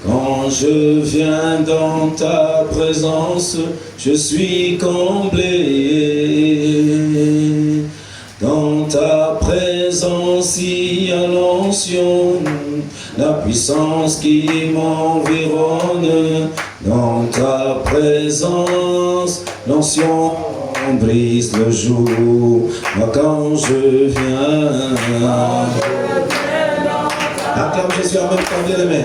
Quand je viens dans ta présence, je suis comblé. Dans ta présence, il y a l'onction, la puissance qui m'environne. Dans ta présence, l'onction brise le jour. Moi quand je viens, acclame Jésus en même temps, bien aimé.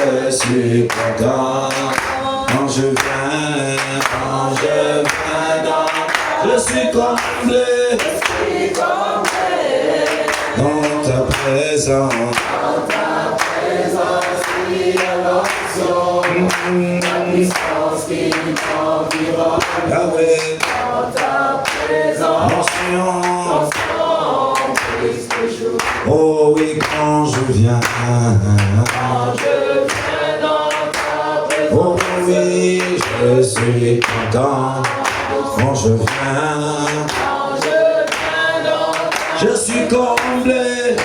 Je suis content quand je viens, je suis comblé dans ta présence. Il y a l'onction, la puissance qui m'environne. Yahweh, dans ta présence, l'onction brise le jour. Oh oui, quand je viens dans ta présence. Oh oui, je suis content quand je viens dans ta présence. Je suis comblé.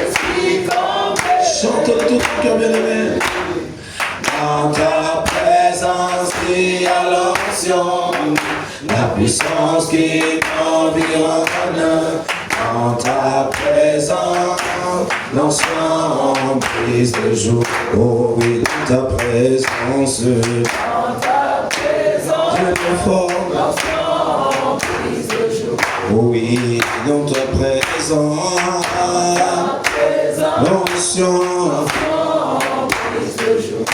Chante de tout ton cœur, bien-aimé. Dans ta présence, il y a l'onction, la puissance qui m'environne. Dans ta présence, l'onction brise le jour. Oh oui, dans ta présence, je me forme. L'onction brise le jour. Oh oui, dans ta présence, l'onction brise le jour.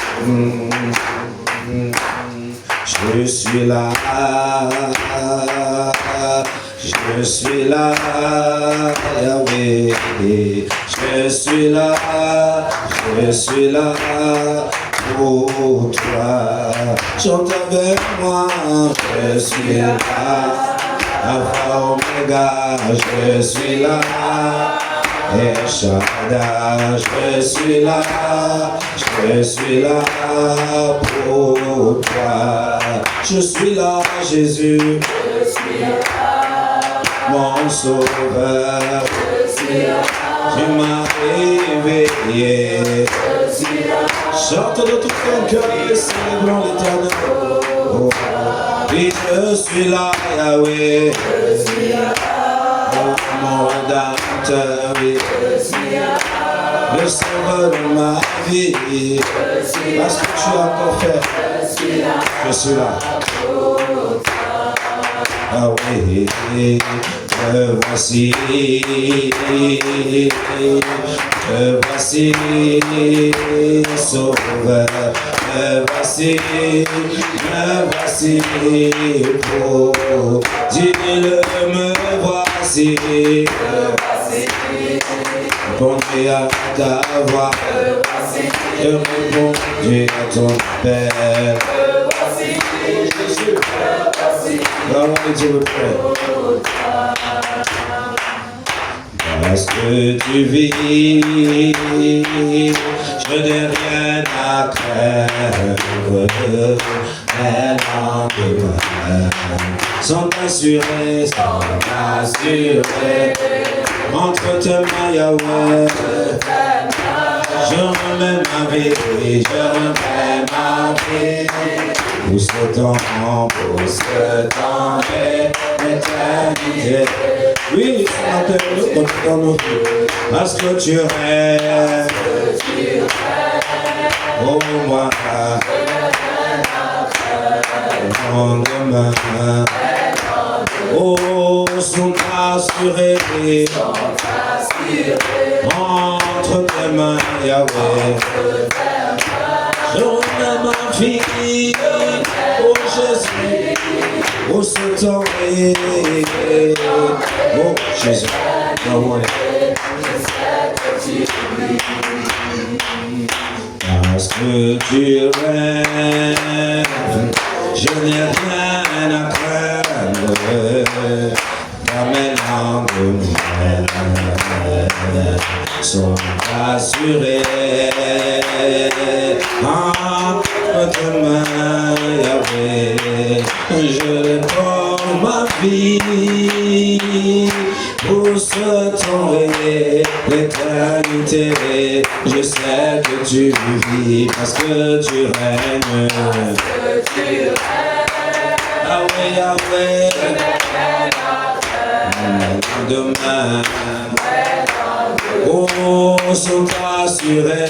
Je suis là, Yahweh. Je suis là pour toi. Chante avec moi, je suis là, Alpha Omega, je suis là. Et Shaddai, je suis là pour toi. Je suis là, Jésus, je suis là, mon sauveur, je suis là, tu m'as réveillé, je suis là. Chante de tout ton cœur et célébrons l'Éternel. Oh, oui, je suis là, Yahweh, je suis là, oh, mon rédempteur, oui. Le sauveur de ma vie, parce que tu as encore fait, je suis là. Ah oui, te voici, sauveur, me voici pour, dis-le, me voici. Répondez à ta voix, je répondrai à ton appel. Comment Dieu me plaît. Parce que tu vis, je n'ai rien à craindre. Les lendemains sont assurés, entre tes mains, Yahweh. Je remets ma vie, pour ce temps d'éternité. Oui, nous dans nos vies, parce que tu règnes, oh moi, lendemain, oh, sont assurés, entre tes mains, Yahweh. Je remets ma vie, oh Jésus, oh ce temps, oh Jésus, Yahweh. Parce que tu règnes, je n'ai rien à craindre, car mes lendemains sont assurés. Entre tes mains, Yahweh, je réponds ma vie, pour ce temps et l'éternité. Je sais que tu vis parce que tu règnes. Yahweh, Yahweh, demain, oh, sont assurés.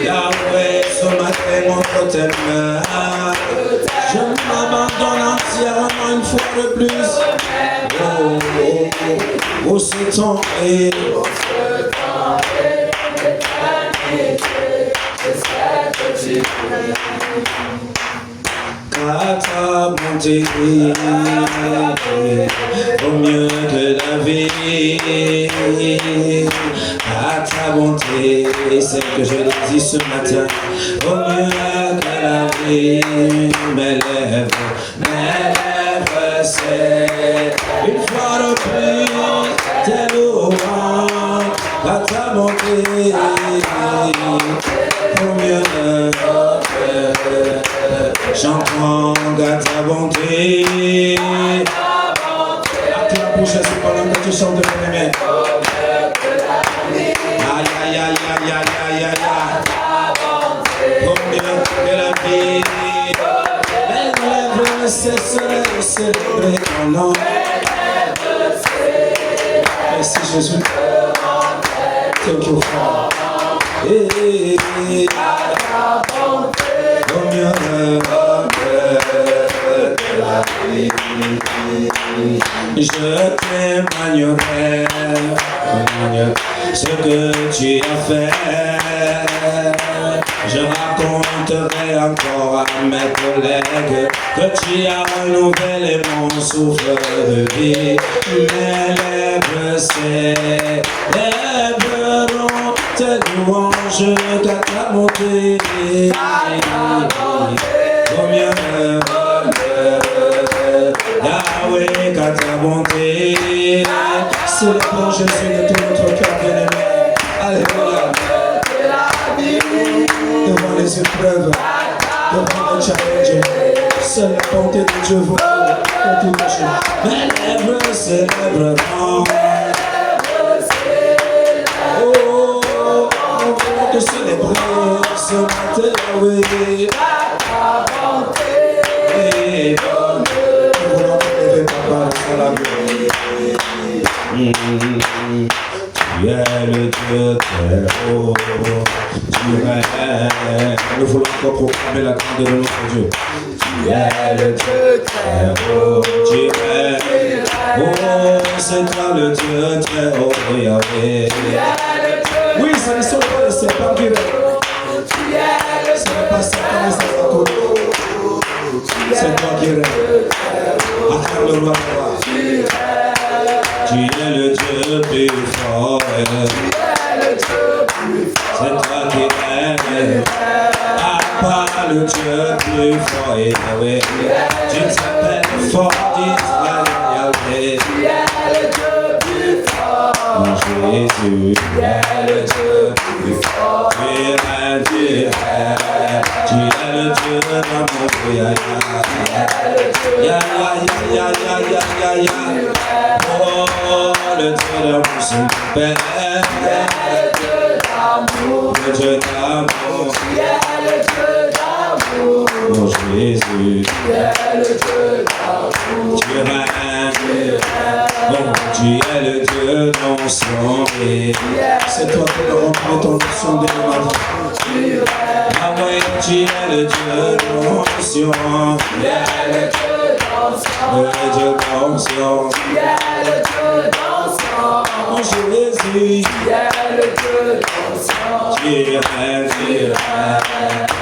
Yahweh, ce matin, entre tes mains, je m'abandonne entièrement une fois de plus. Oh, oh, oh, oh, ce temps est. À ta bonté, au mieux que la vie, à ta bonté, c'est que je l'ai dit ce matin, au mieux que la vie, mes lèvres, c'est une fois de plus, tes louanges, à ta bonté, au mieux j'entends à ta bonté. À la bouche, c'est pendant que tu chantes de bien-aimé. Aïe, aïe, aïe, aïe, aïe, aïe, aïe. Combien que la vie. Mes lèvres ne cesseraient de célébrer ton nom. Merci Jésus. Thank you, Father. Combien je témoignerai ce que tu as fait. Je raconterai encore à mes collègues que tu as renouvelé mon souffle de vie. Mes lèvres célébreront tes louanges qu'à ta bonté. Combien Yahweh, qu'à ta bonté, c'est le bon Jésus de tout notre cœur bien-aimé. Alléluia. Devant les épreuves, devant les challenges, seule la bonté de Dieu vaut pour tout le jour. Mes lèvres célébreront. Oh, on veut te célébrer ce matin, Yahweh. Tu es le Dieu très haut, tu règnes. Nous voulons encore proclamer la grandeur de notre Dieu. Tu es le Dieu très haut, tu règnes. Oh, c'est toi le Dieu très haut, Yahweh. Oui, ce ne sont pas les serpents qui règnent. Ce n'est pas Satan et sa faute. C'est toi qui règnes. Acclame le roi. Tu es le Dieu plus fort. C'est toi qui règnes. À part le Dieu plus fort, Yahweh. Tu t'appelles fort d'Israël, Yahweh. Mon Jésus, tu es le Dieu plus fort. Tu es le Dieu d'amour, ya ya ya ya ya ya. Oh, le Dieu d'amour, c'est mon Père. Le Dieu d'amour, mon Jésus, tu règnes. Oh, tu es le Dieu d'onction. C'est toi qui me remplis ton onction de ma vie. Ah ouais, tu es le Dieu d'onction. Le Dieu d'onction. Mon Jésus, tu règnes.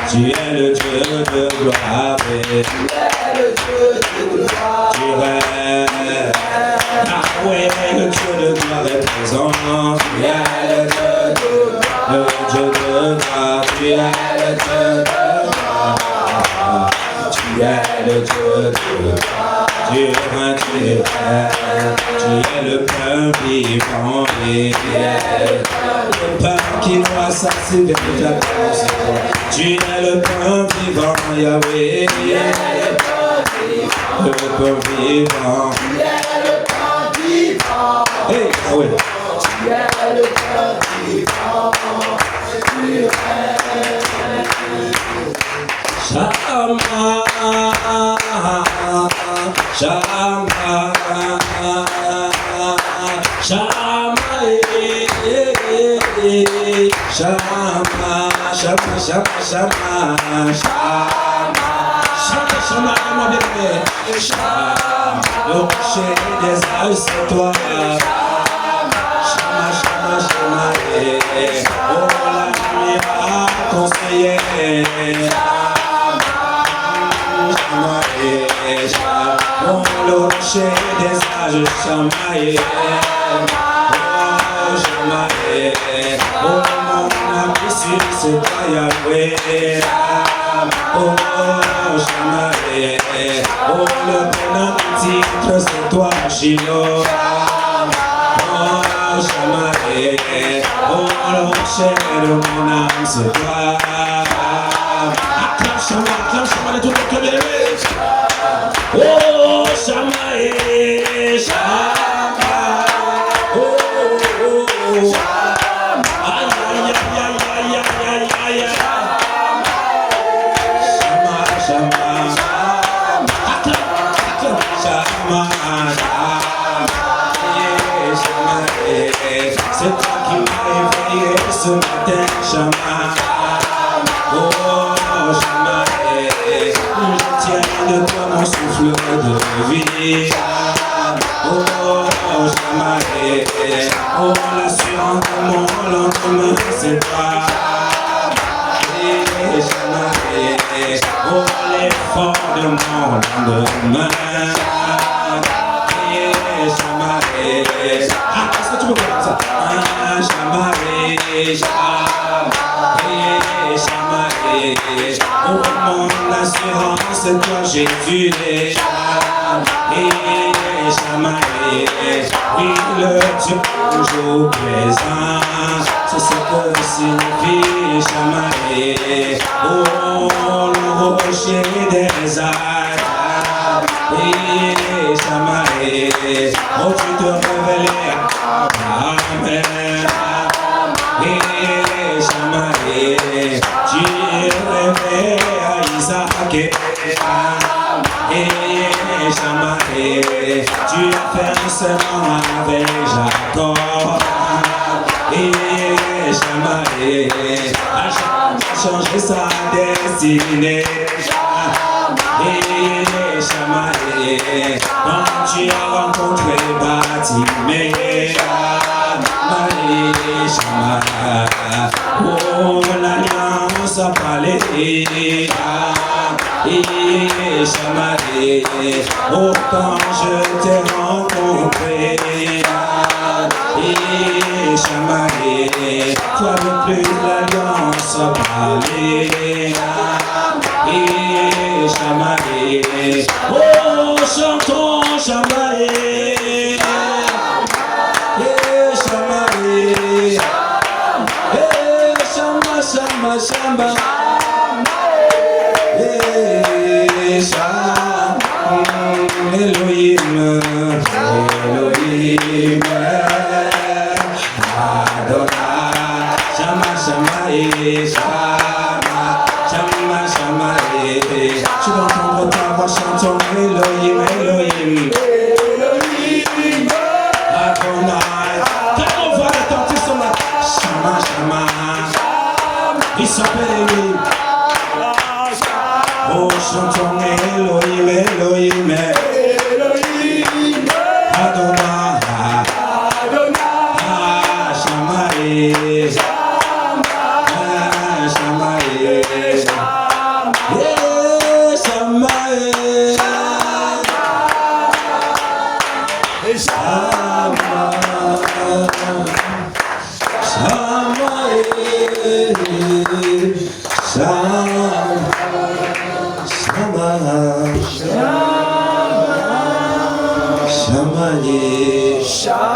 Tu es le Dieu de gloire. Tu règnes. Ah ouais, le Dieu de gloire est présent. Tu es le Dieu de gloire. Tu es le Dieu de gloire. Tu es le Dieu de gloire. Tu es le pain vivant. Le pain qui doit satisfaire toute la cause. Tu es le pain vivant, Yahweh. Le pain vivant. Hey, ah ouais. Tu es le cœur vivant, tu Shama, Shama, Shama, Shama, Shama, Shama, mon bébé. Shama, le rocher des âges, c'est toi. Shama, Shama, Shama, oh la nuit a conseillé. Oh, le rocher des âges, Shamaï. Oh, Shamaï. Oh, mon ami, c'est toi, Yahweh. Oh, Shamaï. Oh, le bon titre, c'est toi, Shiloh. Oh, Shamaï. Oh, le rocher de mon âme, c'est toi. Acclame Shama de tout le cœur bien-aimé. Oh, Shama, Shama, oh, oh, oh, aïe, aïe, aïe, aïe, aïe, aïe, aïe, Shama, Shama, acclame, Shama, Shama, c'est toi qui m'as éveillé ce matin, Shama, oh, Shama, je tiens de toi mon souffle de vie. Oh, Shama, oh, l'assurance de mon lendemain, c'est toi. Shama, oh, l'effort de mon lendemain. Shama, est-ce que tu peux faire ça? Shama, Shama, oh, mon assurance, c'est toi Jésus. Shama, oui, le Dieu toujours présent, c'est ce que signifie Shama. Oh, le rocher des âges. Shama, oh, tu te révélais. Amen. Shama, tu révélais à Isaac. Shama, tu as fait un serment avec Jacob. Shama, a changé sa destinée. Shama, quand tu as rencontré Bartimée. Shama, oh, l'alliance a parlé. Shama, oh, quand je t'ai rencontré. Shama, toi non plus l'alliance a parlé. Shama, oh, chantons Shama. Shama, Shama, Shama, Elohim, Elohim, Adonai, Shama, Shama, Shama, Shama, Shama. Tu vas entendre ta voix chantant Elohim, Elohim, Adonai. Quand on va retentir son nom, Shama, Shama, il s'appelle Elohim. Oh, chantons Elohim, Elohim, Adonai, Shama, Shama,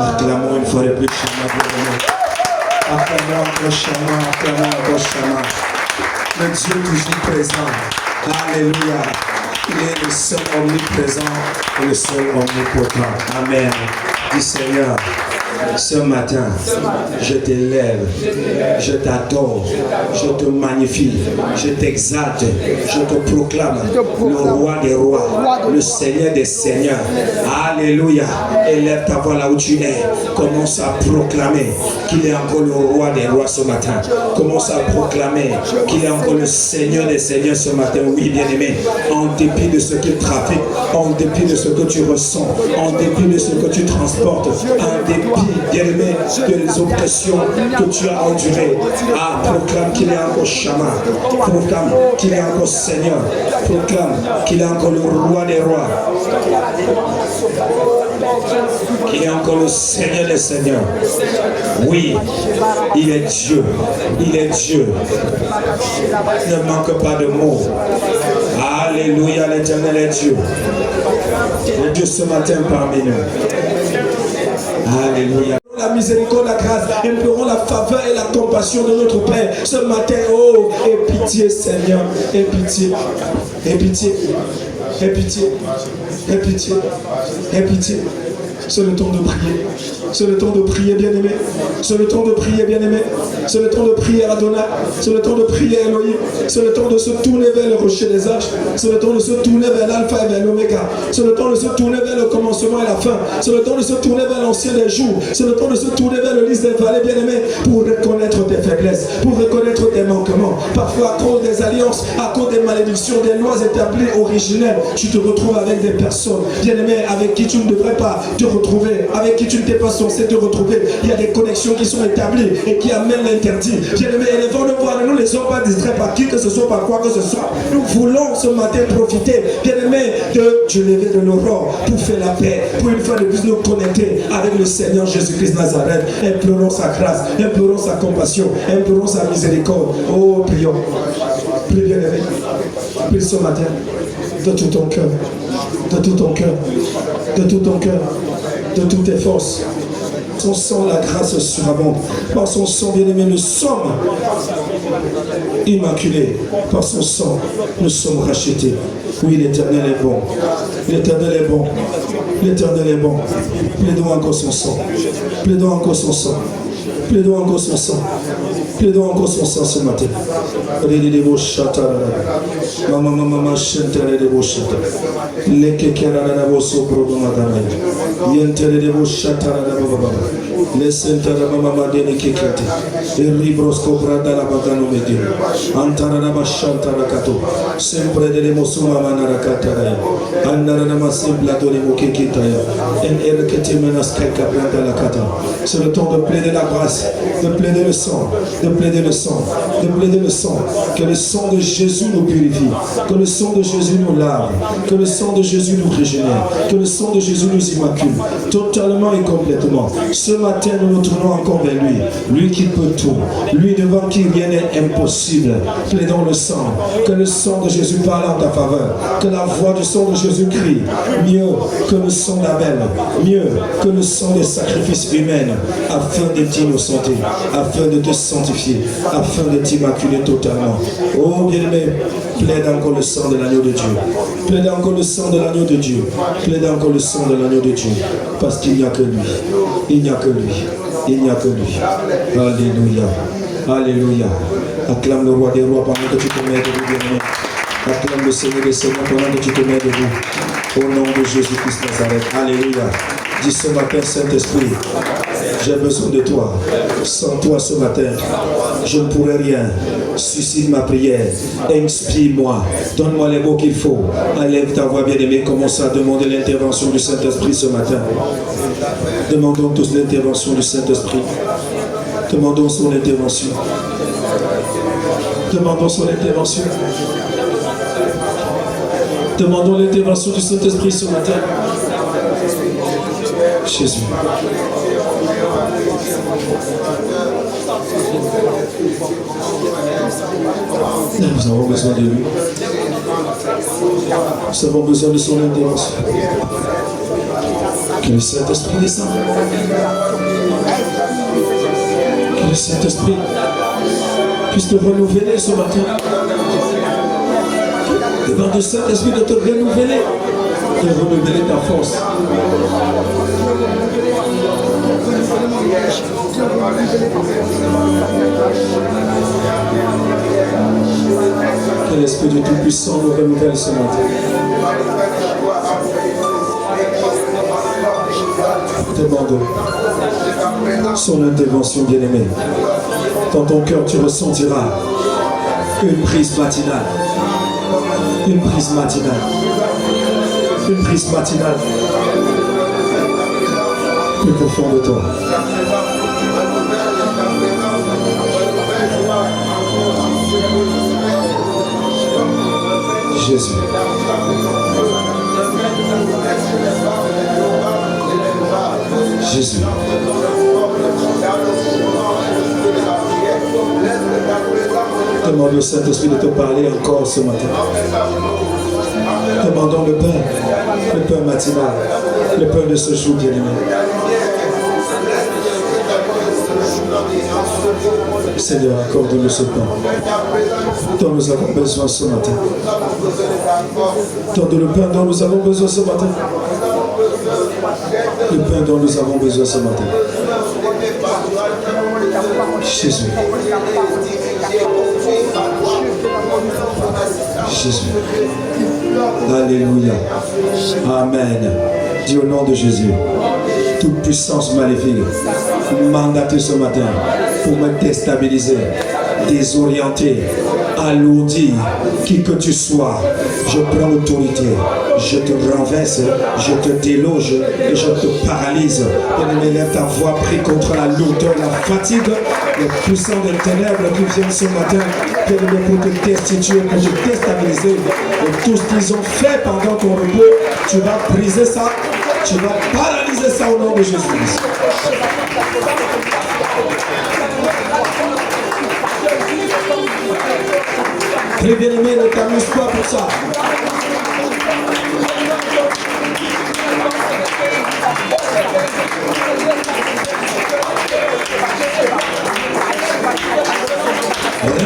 acclamons une fois de plus Shama. Acclamons encore Shama, acclamons encore Shama. Le Dieu toujours présent. Alléluia. Il est le seul omniprésent et le seul omnipotent. Amen. Dis Seigneur, ce matin, je t'élève, je t'adore, je te magnifie, je t'exalte, je te proclame le roi des rois, le Seigneur des seigneurs. Alléluia. Élève ta voix là où tu es. Commence à proclamer qu'il est encore le roi des rois ce matin. Commence à proclamer qu'il est encore le Seigneur des seigneurs ce matin. Oui, bien-aimé, en dépit de ce qu'il trafique, en dépit de ce que tu ressens, en dépit de ce que tu transportes, en dépit, bien-aimé, des oppressions que tu as endurées. Ah, proclame qu'il est encore Shama. Proclame qu'il est encore Seigneur. Proclame qu'il est encore le roi des rois. Qu'il est encore le Seigneur des seigneurs. Oui, il est Dieu. Il est Dieu. Ne manque pas de mots. Alléluia, l'Éternel est Dieu. Et Dieu ce matin parmi nous. Alléluia. La miséricorde, la grâce, implorons la faveur et la compassion de notre Père ce matin. Oh, aie pitié, Seigneur, aie pitié, aie pitié, aie pitié, aie pitié, aie pitié. C'est le temps de prier. C'est le temps de prier, bien-aimé. C'est le temps de prier, bien-aimé. C'est le temps de prier, Adonai. C'est le temps de prier, Elohim. C'est le temps de se tourner vers le rocher des âges. C'est le temps de se tourner vers l'alpha et vers l'oméga. C'est le temps de se tourner vers le commencement et la fin. C'est le temps de se tourner vers l'ancien des jours. C'est le temps de se tourner vers le lys des vallées, bien-aimé, pour reconnaître tes faiblesses, pour reconnaître tes manquements. Parfois, à cause des alliances, à cause des malédictions, des lois établies originelles, tu te retrouves avec des personnes, bien-aimé, avec qui tu ne devrais pas te retrouver, avec qui tu ne t'es pas censé te retrouver. Il y a des connexions qui sont établies et qui amènent l'interdit. Bien-aimé, élevons le voix, ne nous laissons pas distraire par qui que ce soit, par quoi que ce soit. Nous voulons ce matin profiter, bien-aimé, du lever de l'aurore pour faire la paix, pour une fois de plus nous connecter avec le Seigneur Jésus-Christ Nazareth. Implorons sa grâce, implorons sa compassion, implorons sa miséricorde. Oh, prions. Prie, bien-aimé. Prie ce matin de tout ton cœur, de tout ton cœur, de tout ton cœur, de toutes tes forces. Son sang, la grâce surabonde. Par son sang, bien-aimé, nous sommes immaculés. Par son sang, nous sommes rachetés. Oui, l'Éternel est bon. L'Éternel est bon. L'Éternel est bon. Plaidons encore son sang. Plaidons encore son sang. Plaidons encore son sang. Plaidons encore son sang ce matin. Les sentara mama deni kekete ribros cobrada la bagano medio antara na bashantara kato sempre dele mosuma manara katara andara na masibla doni mokekita ya en erkete menas kaka planta la kata. C'est le temps de plaider la grâce, de plaider le sang, de plaider le sang, de plaider le sang. Que le sang de Jésus nous purifie, que le sang de Jésus nous lave, que le sang de Jésus nous régénère, que le sang de Jésus nous immacule totalement et complètement. Ce matin, nous nous tournons encore vers lui. Lui qui peut tout. Lui devant qui rien n'est impossible. Plaidons le sang. Que le sang de Jésus parle en ta faveur. Que la voix du sang de Jésus crie. Mieux que le sang d'Abel. Mieux que le sang des sacrifices humains. Afin de t'innocenter. Afin de te sanctifier. Afin de t'immaculer totalement. Oh bien-aimé, plaide encore le sang de l'agneau de Dieu. Plaide encore le sang de l'agneau de Dieu. Plaide encore le sang de l'agneau de Dieu. Parce qu'il n'y a que lui. Il n'y a que lui. Il n'y a que lui. Alléluia. Alléluia. Acclame le roi des rois pendant que tu te mets debout, bien-aimé. Acclame le Seigneur des seigneurs pendant que tu te mets debout. Au nom de Jésus-Christ Nazareth. Alléluia. Dis ce matin, Saint-Esprit, j'ai besoin de toi. Sans toi ce matin, je ne pourrais rien. Suscite ma prière. Inspire-moi. Donne-moi les mots qu'il faut. Élève ta voix, bien-aimée. Commence à demander l'intervention du Saint-Esprit ce matin. Demandons tous l'intervention du Saint-Esprit. Demandons son intervention. Demandons son intervention. Demandons l'intervention du Saint-Esprit ce matin. Jésus. Nous avons besoin de lui. Nous avons besoin de son intervention. Que le Saint-Esprit descende. Que le Saint-Esprit puisse te renouveler ce matin. Demande au Saint-Esprit de te renouveler. de renouveler ta force. Que l'Esprit du Tout-Puissant nous renouvelle ce matin. Demandons son intervention, bien-aimée. Dans ton cœur, tu ressentiras une prise matinale. Une prise matinale. Une prise matinale. Plus profond de toi. Jésus. Jésus. Demande au Saint-Esprit de te parler encore ce matin. Demandons le pain matinal, le pain de ce jour bien-aimé. Seigneur, accorde-nous ce pain dont nous avons besoin ce matin. Donne le pain dont nous avons besoin ce matin. Le pain dont nous avons besoin ce matin. Jésus. Jésus. Alléluia. Amen. Dis au nom de Jésus. Toute puissance maléfique mandatée ce matin pour me déstabiliser, désorienter, alourdir, qui que tu sois, je prends l'autorité, je te renverse, je te déloge et je te paralyse. Bien-aimé, lève ta voix, prie contre la lourdeur, la fatigue, les puissants des ténèbres qui viennent ce matin, bien-aimé, pour te destituer, pour te déstabiliser. Et tout ce qu'ils ont fait pendant ton repos, tu vas briser ça, tu vas paralyser ça au nom de Jésus. Très bien aimé, ne t'amuse pas pour ça.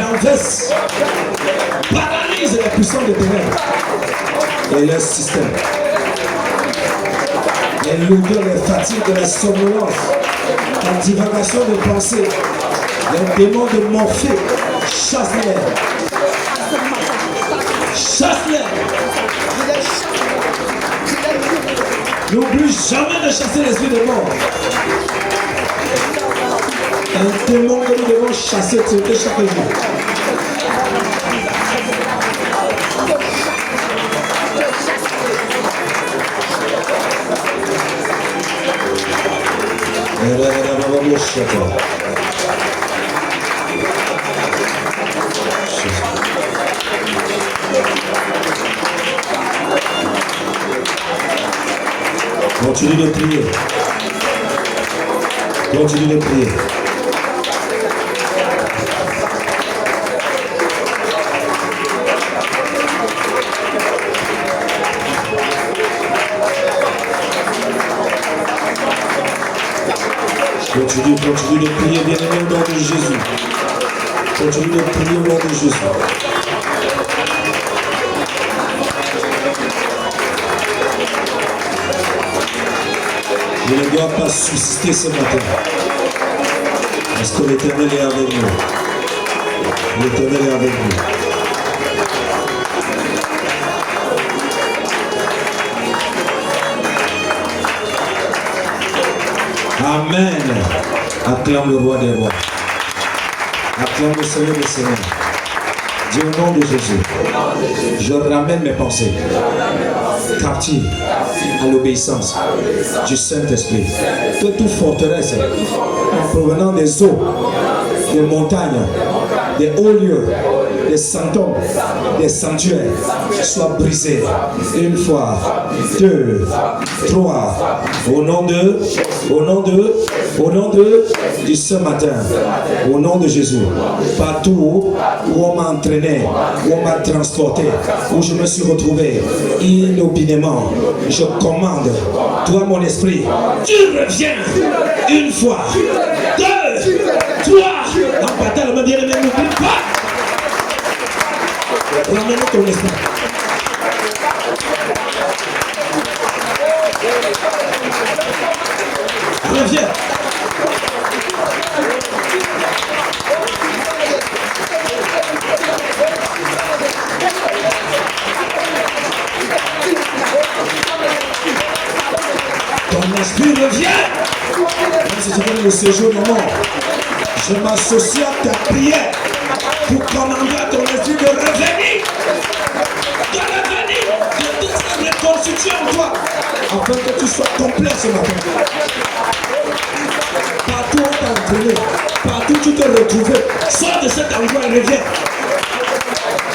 Renverse, paralyse les puissants des ténèbres et leur système. Les lourdeurs, les fatigues, les somnolences, la divagation de pensée, les démons de morphée, chasse-les. Chasse-les. N'oublie jamais de chasser l'esprit de mort. Un démon que nous devons chasser, traiter chaque jour. Continue de prier. Continue de prier. Continue de prier, bien-aimé, au nom de Jésus. Continue de prier au nom de Jésus. Je ne dois pas susciter ce matin. Parce que l'Éternel est avec nous. L'Éternel est avec nous. Amen. Acclame le roi des rois. Acclame le Seigneur des seigneurs. Dis au nom de Jésus, je ramène mes pensées captives à l'obéissance du Saint-Esprit. Que toute forteresse en provenant des eaux, des montagnes, des hauts lieux, des sanctums, des sanctuaires soit brisé. Une fois, deux, trois, au nom de, du ce matin, au nom de Jésus, partout où on m'a entraîné, où on m'a transporté, où je me suis retrouvé inopinément, je commande, toi mon esprit, tu reviens une fois, deux, trois, en bataille, me bien aimé, n'oublie pas. Ramène ton esprit. Reviens. Ton esprit revient. Même si tu donnes le séjour de mort, je m'associe à ta prière pour commander à ton esprit de revenir. De revenir de toute cette reconstruction en toi, afin que tu sois complet ce matin. Partout où tu as entraîné, partout où tu t'es retrouvé, sors de cet endroit et reviens.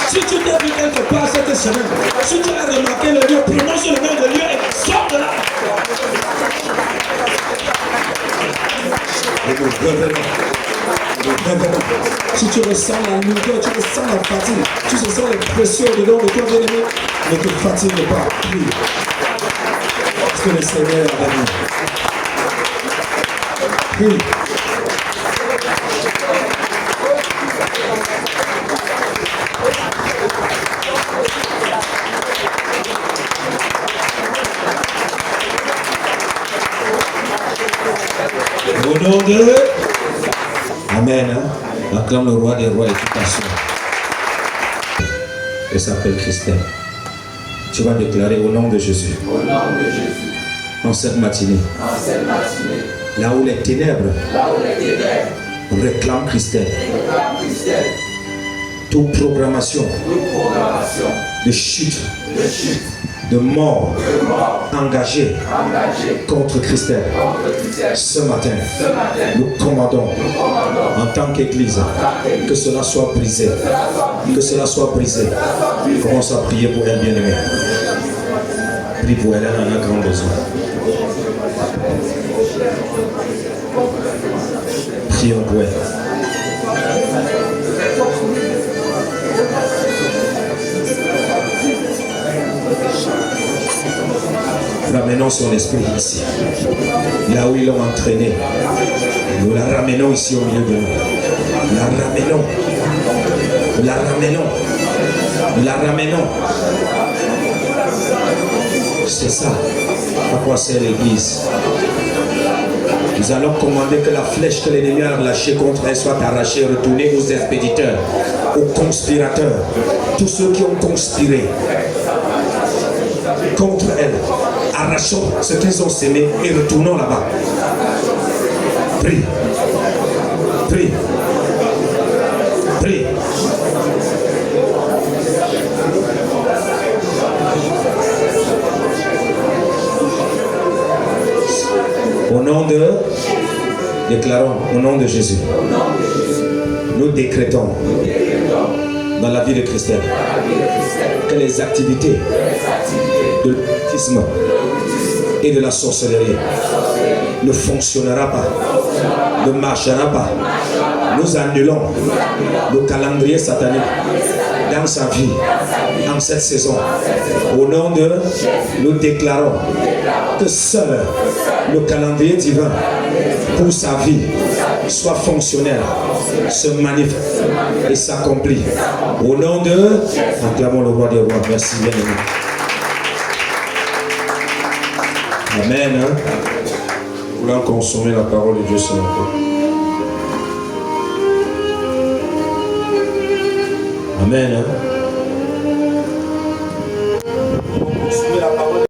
Si tu t'es vu quelque part cette semaine, si tu as remarqué le lieu, prononce le nom de lieu et sors de là. Et nous revenons. Si tu ressens la lourdeur, tu ressens la fatigue, tu ressens les pressions dedans de toi, bien-aimé, ne te fatigue pas. Prie. Parce que le Seigneur est avec nous. Prie. Au nom de... Amen. Hein? Acclame le roi des rois et toute nation. Elle s'appelle Christelle. Tu vas déclarer au nom de Jésus. Au nom de Jésus. En cette matinée. En cette matinée. Là où les ténèbres. Là où les ténèbres. Réclame Christelle. Réclame Christelle. Toute programmation. Toute programmation. De chute. De chute. De mort, engagé contre Christelle. Ce matin, nous commandons en tant qu'Église que cela soit brisé. Que cela soit brisé. Commence à prier pour elle, bien-aimée. Prie pour elle, elle en a grand besoin. Prions pour elle. Ramenons son esprit ici, là où ils l'ont entraîné. Nous la ramenons ici au milieu de nous. La ramenons. La ramenons. La ramenons. C'est ça à quoi sert l'Église. Nous allons commander que la flèche que l'ennemi a lâchée contre elle soit arrachée, retournée aux expéditeurs, aux conspirateurs, tous ceux qui ont conspiré contre elle. Arrachons ce qu'ils ont sémé et retournons là-bas. Prie. Prie. Prie. Au nom de... Déclarons au nom de Jésus. Nous décrétons dans la vie de Christelle que les activités de l'occultisme et de la sorcellerie ne fonctionnera pas, ne marchera pas. Nous annulons le calendrier satanique dans sa vie, en cette saison. Au nom de, nous déclarons que seul le calendrier divin pour sa vie soit fonctionnel, se manifeste et s'accomplit. Au nom de, acclamons le roi des rois. Merci bien aimé. Amen. Hein? Nous voulons consommer la parole de Dieu ce matin. Amen. Hein? Consommer la parole.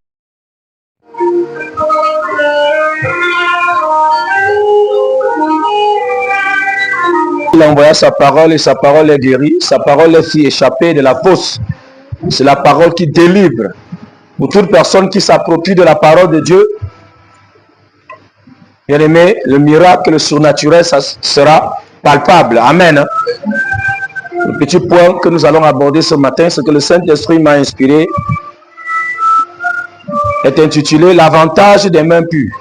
Il a envoyé sa parole et sa parole est guérie. Sa parole est fit échapper de la fosse. C'est la parole qui délivre. Pour toute personne qui s'approprie de la parole de Dieu, bien aimé, le miracle, le surnaturel, ça sera palpable. Amen. Le petit point que nous allons aborder ce matin, ce que le Saint-Esprit m'a inspiré, est intitulé l'avantage des mains pures.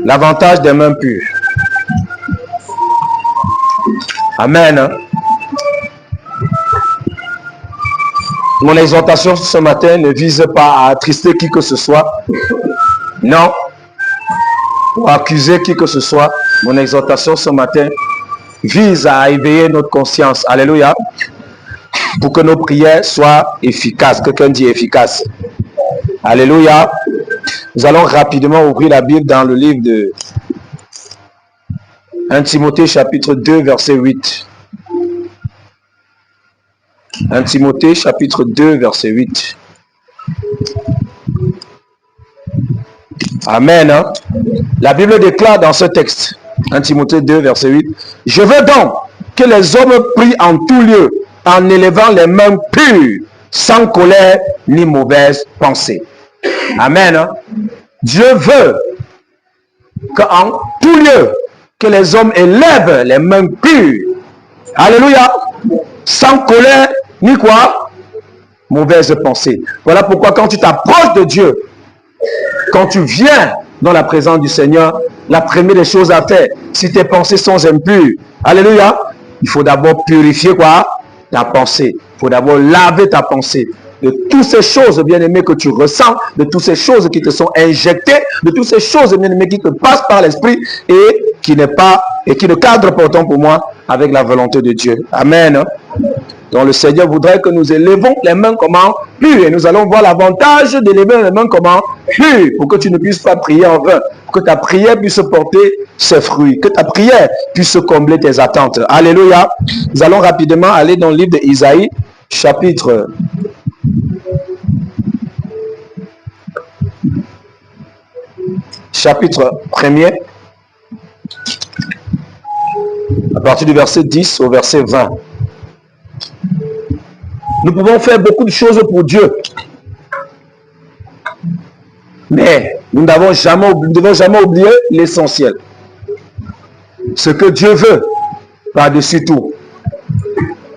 L'avantage des mains pures. Amen. Mon exhortation ce matin ne vise pas à attrister qui que ce soit. Non. Ou à accuser qui que ce soit. Mon exhortation ce matin vise à éveiller notre conscience. Alléluia. Pour que nos prières soient efficaces. Quelqu'un dit efficaces. Alléluia. Nous allons rapidement ouvrir la Bible dans le livre de 1 Timothée chapitre 2 verset 8. 1 Timothée chapitre 2 verset 8. Amen. Hein? La Bible déclare dans ce texte, 1 Timothée 2 verset 8, « Je veux donc que les hommes prient en tout lieu, en élevant les mains pures, sans colère ni mauvaise pensée. » Amen. Hein? Dieu veut qu'en tout lieu, que les hommes élèvent les mains pures. Alléluia. Sans colère ni quoi? Mauvaise pensée. Voilà pourquoi quand tu t'approches de Dieu, quand tu viens dans la présence du Seigneur, la première des choses à faire, si tes pensées sont impures, alléluia, il faut d'abord purifier quoi? Ta pensée. Il faut d'abord laver ta pensée de toutes ces choses, bien-aimées, que tu ressens, de toutes ces choses qui te sont injectées, de toutes ces choses, bien-aimées, qui te passent par l'esprit et qui n'est pas, et qui ne cadrent pourtant pour moi avec la volonté de Dieu. Amen. Donc le Seigneur voudrait que nous élevons les mains comment? Pures. Et nous allons voir l'avantage d'élever les mains comment? Pures. Pour que tu ne puisses pas prier en vain. Pour que ta prière puisse porter ses fruits. Que ta prière puisse combler tes attentes. Alléluia. Nous allons rapidement aller dans le livre d'Isaïe, chapitre 1er. À partir du verset 10 au verset 20. Nous pouvons faire beaucoup de choses pour Dieu. Mais nous ne devons jamais oublier l'essentiel. Ce que Dieu veut, par-dessus tout,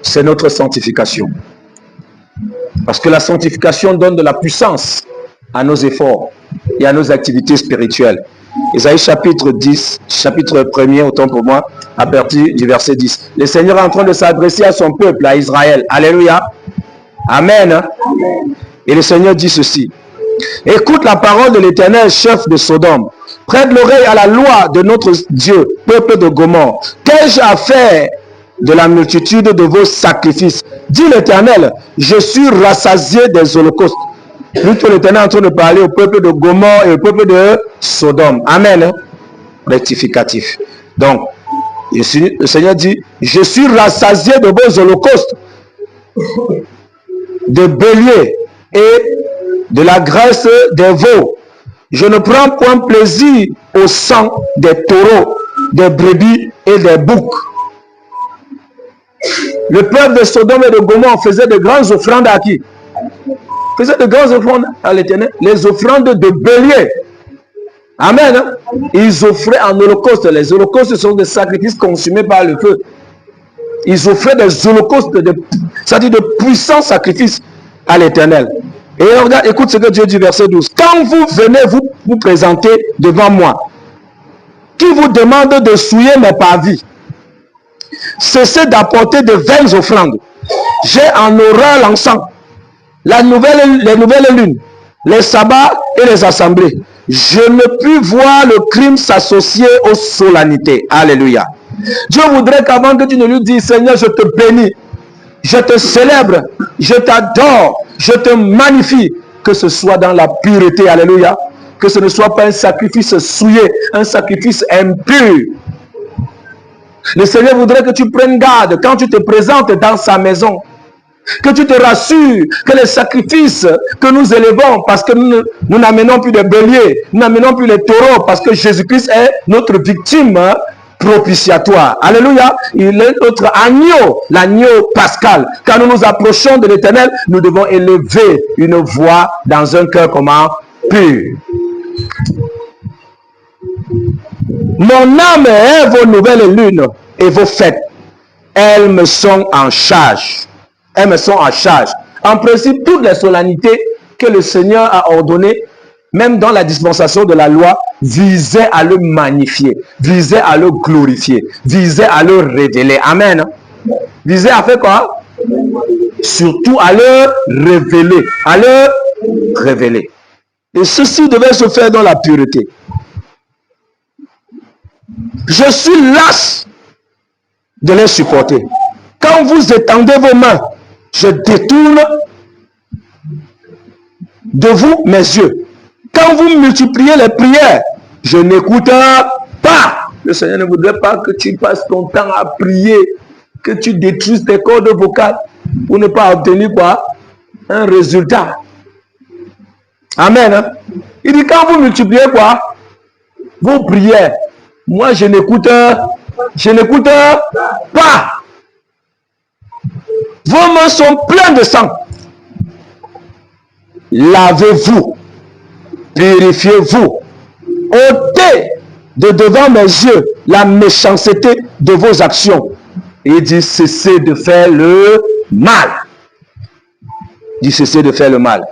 c'est notre sanctification. Parce que la sanctification donne de la puissance à nos efforts et à nos activités spirituelles. Isaïe chapitre 10, chapitre 1er, autant pour moi, à partir du verset 10. Le Seigneur est en train de s'adresser à son peuple, à Israël. Alléluia. Amen. Amen. Et le Seigneur dit ceci. Écoute la parole de l'Éternel, chef de Sodome. Prête l'oreille à la loi de notre Dieu, peuple de Gomorrhe. Qu'ai-je à faire de la multitude de vos sacrifices? Dit l'Éternel, je suis rassasié des holocaustes. Plutôt l'Éternel est en train de parler au peuple de Gomorrhe et au peuple de Sodome. Amen. Rectificatif. Donc, le Seigneur dit, je suis rassasié de vos holocaustes, de béliers et de la graisse des veaux. Je ne prends point plaisir au sang des taureaux, des brebis et des boucs. Le peuple de Sodome et de Gomorrhe faisait de grandes offrandes à qui? Faisait de grandes offrandes à l'Éternel. Les offrandes de béliers. Amen. Ils offraient en holocauste. Les holocaustes sont des sacrifices consumés par le feu. Ils offraient des holocaustes, c'est-à-dire de puissants sacrifices à l'Éternel. Et regarde, écoute ce que Dieu dit, verset 12. Quand vous venez vous présenter devant moi, qui vous demande de souiller mes parvis, cessez d'apporter de vaines offrandes. J'ai en horreur l'encens, les nouvelles lunes, les sabbats et les assemblées. Je ne puis voir le crime s'associer aux solennités. Alléluia. Dieu voudrait qu'avant que tu ne lui dises, Seigneur, je te bénis, je te célèbre, je t'adore, je te magnifie, que ce soit dans la pureté. Alléluia. Que ce ne soit pas un sacrifice souillé, un sacrifice impur. Le Seigneur voudrait que tu prennes garde quand tu te présentes dans sa maison. Que tu te rassures que les sacrifices que nous élevons, parce que nous n'amenons plus de béliers, nous n'amenons plus les taureaux, parce que Jésus-Christ est notre victime propitiatoire. Alléluia. Il est notre agneau, l'agneau pascal. Quand nous nous approchons de l'Éternel, nous devons élever une voix dans un cœur comment? Pur. Mon âme est vos nouvelles lunes et vos fêtes. Elles me sont en charge. Elles me sont en charge. En principe, toutes les solennités que le Seigneur a ordonnées, même dans la dispensation de la loi, visaient à le magnifier, visaient à le glorifier, visaient à le révéler. Amen. Visaient à faire quoi? Surtout à le révéler. À le révéler. Et ceci devait se faire dans la pureté. Je suis las de les supporter. Quand vous étendez vos mains, je détourne de vous mes yeux. Quand quand vous multipliez les prières, je n'écoute pas. Le Seigneur ne voudrait pas que tu passes ton temps à prier, que tu détruises tes cordes vocales pour ne pas obtenir quoi? Un résultat. Amen. Hein? Il dit quand vous multipliez quoi? Vos prières. Moi, je n'écoute pas. Vos mains sont pleines de sang. Lavez-vous. Purifiez-vous. Ôtez de devant mes yeux la méchanceté de vos actions. Et il dit, cessez de faire le mal. Il dit, cessez de faire le mal.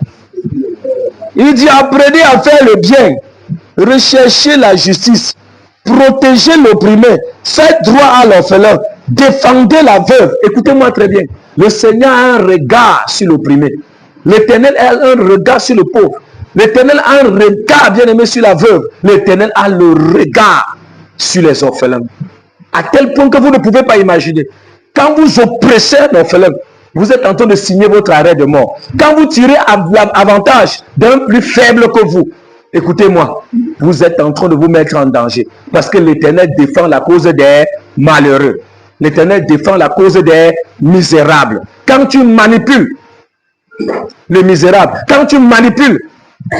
Il dit, apprenez à faire le bien. Recherchez la justice. Protégez l'opprimé. Faites droit à l'orphelin. Défendez la veuve. Écoutez-moi très bien. Le Seigneur a un regard sur l'opprimé. L'Éternel a un regard sur le pauvre. L'Éternel a un regard, bien-aimé, sur la veuve. L'Éternel a le regard sur les orphelins. À tel point que vous ne pouvez pas imaginer. Quand vous oppressez un orphelin, vous êtes en train de signer votre arrêt de mort. Quand vous tirez avantage d'un plus faible que vous, écoutez-moi, vous êtes en train de vous mettre en danger. Parce que l'Éternel défend la cause des malheureux. L'Éternel défend la cause des misérables. Quand tu manipules le misérable, quand tu manipules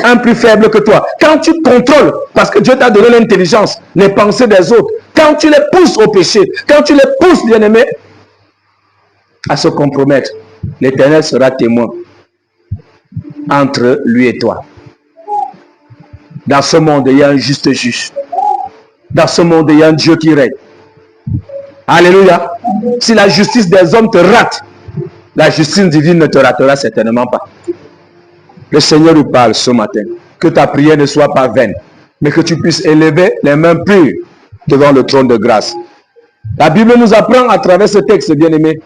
un plus faible que toi, quand tu contrôles, parce que Dieu t'a donné l'intelligence, les pensées des autres, quand tu les pousses au péché, quand tu les pousses, bien-aimé, à se compromettre, l'Éternel sera témoin entre lui et toi. Dans ce monde, il y a un juste juge. Dans ce monde, il y a un Dieu qui règne. Alléluia. Si la justice des hommes te rate, la justice divine ne te ratera certainement pas. Le Seigneur nous parle ce matin. Que ta prière ne soit pas vaine, mais que tu puisses élever les mains pures devant le trône de grâce. La Bible nous apprend à travers ce texte, bien-aimé,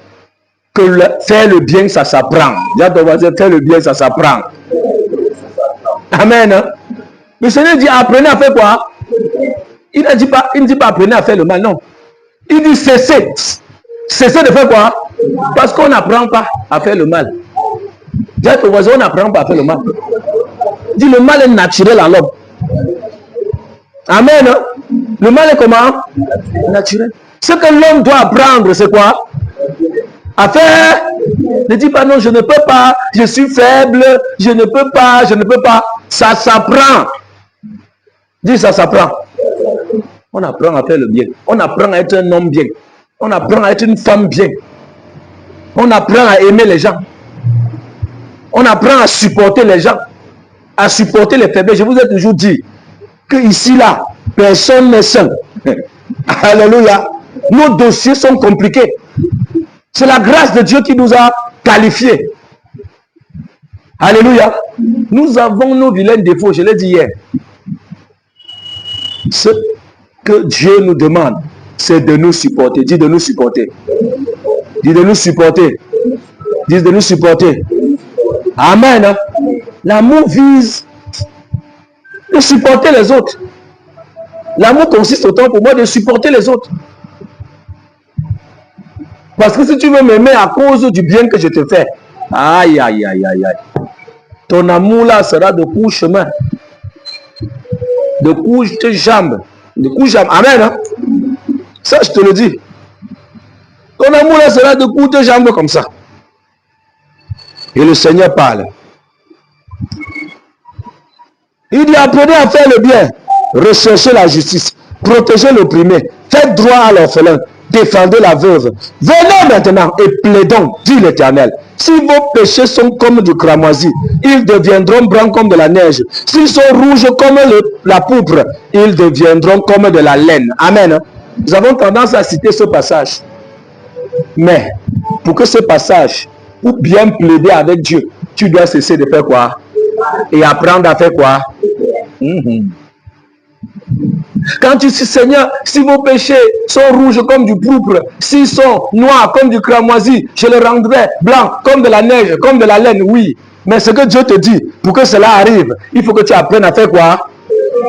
que faire le bien, ça s'apprend. Dis à ton voisin, faire le bien, ça s'apprend. Amen. Hein? Le Seigneur dit, apprenez à faire quoi? Il ne dit pas apprenez à faire le mal, non. Il dit cessez. Cessez de faire quoi? Parce qu'on n'apprend pas à faire le mal. Dis à ton voisin, on n'apprend pas à faire le mal. Dis, le mal est naturel en l'homme. Amen. Hein? Le mal est comment? Naturel. Ce que l'homme doit apprendre, c'est quoi? À faire. Ne dis pas non, je ne peux pas, je suis faible, je ne peux pas, je ne peux pas. Ça s'apprend. Dis, ça s'apprend. On apprend à faire le bien. On apprend à être un homme bien. On apprend à être une femme bien. On apprend à aimer les gens. On apprend à supporter les gens. À supporter les faiblesses. Je vous ai toujours dit que ici, là, personne n'est sain. Alléluia. Nos dossiers sont compliqués. C'est la grâce de Dieu qui nous a qualifiés. Alléluia. Nous avons nos vilains défauts, je l'ai dit hier. Ce que Dieu nous demande, c'est de nous supporter. Dis de nous supporter. Dis de nous supporter. Dis de nous supporter. Amen. L'amour vise de supporter les autres. L'amour consiste autant pour moi de supporter les autres. Parce que si tu veux m'aimer à cause du bien que je te fais, aïe, aïe, aïe, aïe, aïe. Ton amour là sera de court chemin. De courtes jambes. De courtes jambes. Amen. Hein? Ça, je te le dis. Ton amour là sera de courtes jambes comme ça. Et le Seigneur parle. Il dit, apprenez à faire le bien. Recherchez la justice. Protégez l'opprimé. Faites droit à l'orphelin. Défendez la veuve. Venez maintenant et plaidons, dit l'Éternel. Si vos péchés sont comme du cramoisi, ils deviendront blancs comme de la neige. S'ils sont rouges comme la pourpre, ils deviendront comme de la laine. Amen. Nous avons tendance à citer ce passage. Mais, pour que ce passage, ou bien plaider avec Dieu, tu dois cesser de faire quoi? Et apprendre à faire quoi? Quand tu dis, Seigneur, si vos péchés sont rouges comme du pourpre, s'ils sont noirs comme du cramoisi, je les rendrai blancs comme de la neige, comme de la laine, oui. Mais ce que Dieu te dit, pour que cela arrive, il faut que tu apprennes à faire quoi?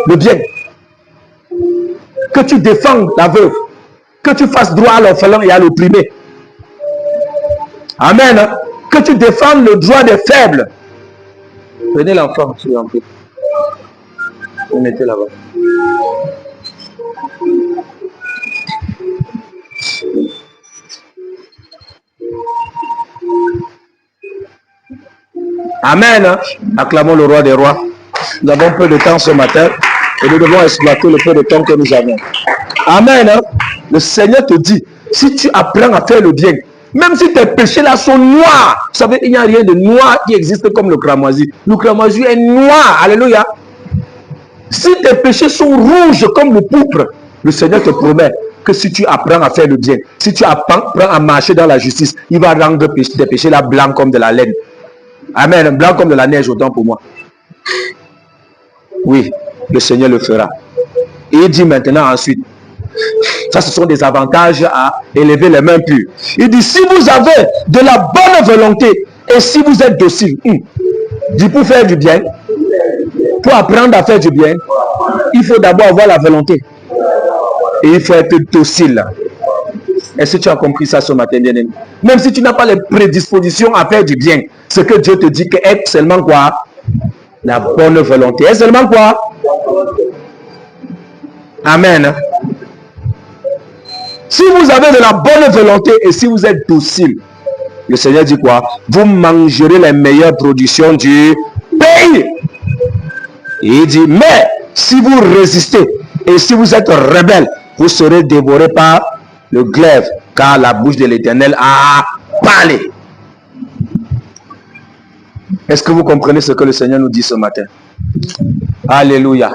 Le bien. Que tu défendes la veuve. Que tu fasses droit à l'orphelin et à l'opprimé. Amen. Que tu défendes le droit des faibles. Prenez l'enfant, s'il vous plaît. Vous mettez là-bas. Amen. Acclamons le roi des rois. Nous avons peu de temps ce matin et nous devons exploiter le peu de temps que nous avons. Amen. Le Seigneur te dit, si tu apprends à faire le bien, même si tes péchés là sont noirs, vous savez, il n'y a rien de noir qui existe comme le cramoisi. Le cramoisi est noir. Alléluia. Si tes péchés sont rouges comme le pourpre, le Seigneur te promet que si tu apprends à faire le bien, si tu apprends à marcher dans la justice, il va rendre tes péchés là blancs comme de la laine. Amen. Blanc comme de la neige, autant pour moi. Oui, le Seigneur le fera. Et il dit maintenant ensuite, ça ce sont des avantages à élever les mains pures. Il dit, si vous avez de la bonne volonté et si vous êtes docile, dit pour faire du bien, pour apprendre à faire du bien, il faut d'abord avoir la volonté. Et il faut être docile. Est-ce que tu as compris ça ce matin, bien-aimé? Même si tu n'as pas les prédispositions à faire du bien, ce que Dieu te dit que est seulement quoi? La bonne volonté. Est seulement quoi? Amen. Si vous avez de la bonne volonté et si vous êtes docile, le Seigneur dit quoi? Vous mangerez les meilleures productions du pays. Et il dit, mais si vous résistez et si vous êtes rebelle, vous serez dévorés par le glaive, car la bouche de l'Éternel a parlé. Est-ce que vous comprenez ce que le Seigneur nous dit ce matin? Alléluia.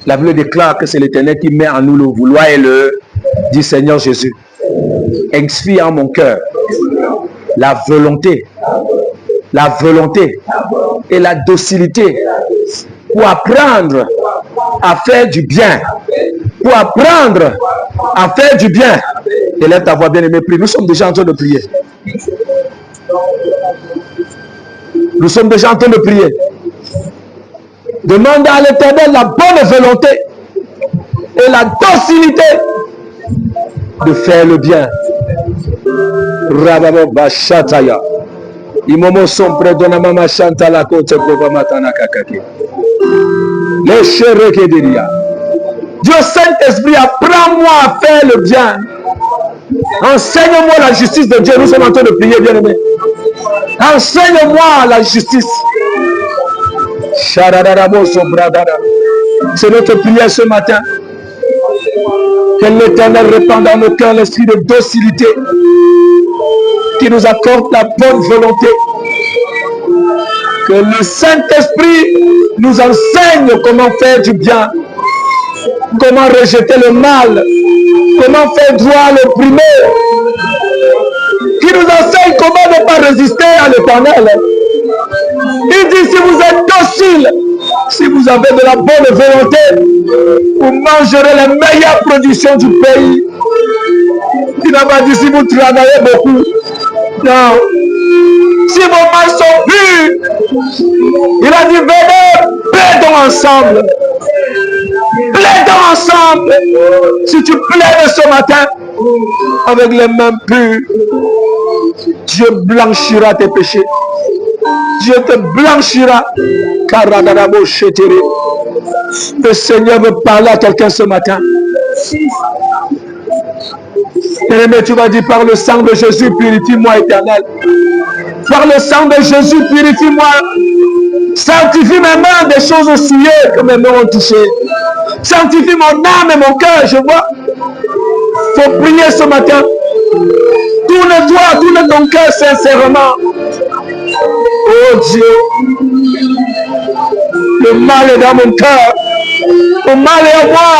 La Bible déclare que c'est l'Éternel qui met en nous le vouloir et le dit Seigneur Jésus. Expie en mon cœur la volonté et la docilité pour apprendre à faire du bien. Pour apprendre à faire du bien. Élève ta voix, bien-aimé, prie. Nous sommes déjà en train de prier. Nous sommes déjà en train de prier. Demande à l'Éternel la bonne volonté et la docilité de faire le bien. Rababa Bashataya. Imomo sompre dona mama chanta la côte pour matana kakake. Les chéris qui diria. Dieu Saint-Esprit, apprends-moi à faire le bien. Enseigne-moi la justice de Dieu. Nous sommes en train de prier, bien-aimé. Enseigne-moi la justice. C'est notre prière ce matin. Que l'Éternel répande dans nos cœurs l'esprit de docilité, qui nous accorde la bonne volonté. Que le Saint-Esprit nous enseigne comment faire du bien, comment rejeter le mal, comment faire droit à l'opprimé, qui nous enseigne comment ne pas résister à l'Éternel. Il dit, si vous êtes docile, si vous avez de la bonne volonté, vous mangerez les meilleures productions du pays. Il n'a pas dit si vous travaillez beaucoup. Non. Si vos mains sont pures, il a dit, venez, plaidons ensemble. Plaidons ensemble. Si tu plaides ce matin avec les mains pures, Dieu blanchira tes péchés. Dieu te blanchira. Le Seigneur veut parler à quelqu'un ce matin. Mais tu vas dire, par le sang de Jésus, purifie-moi, Éternel. Par le sang de Jésus, purifie-moi. Sanctifie mes mains des choses souillées que mes mains ont touchées. Sanctifie mon âme et mon cœur. Je vois. Il faut prier ce matin. Tourne ton cœur sincèrement. Oh Dieu, le mal est dans mon cœur. Le mal est à moi.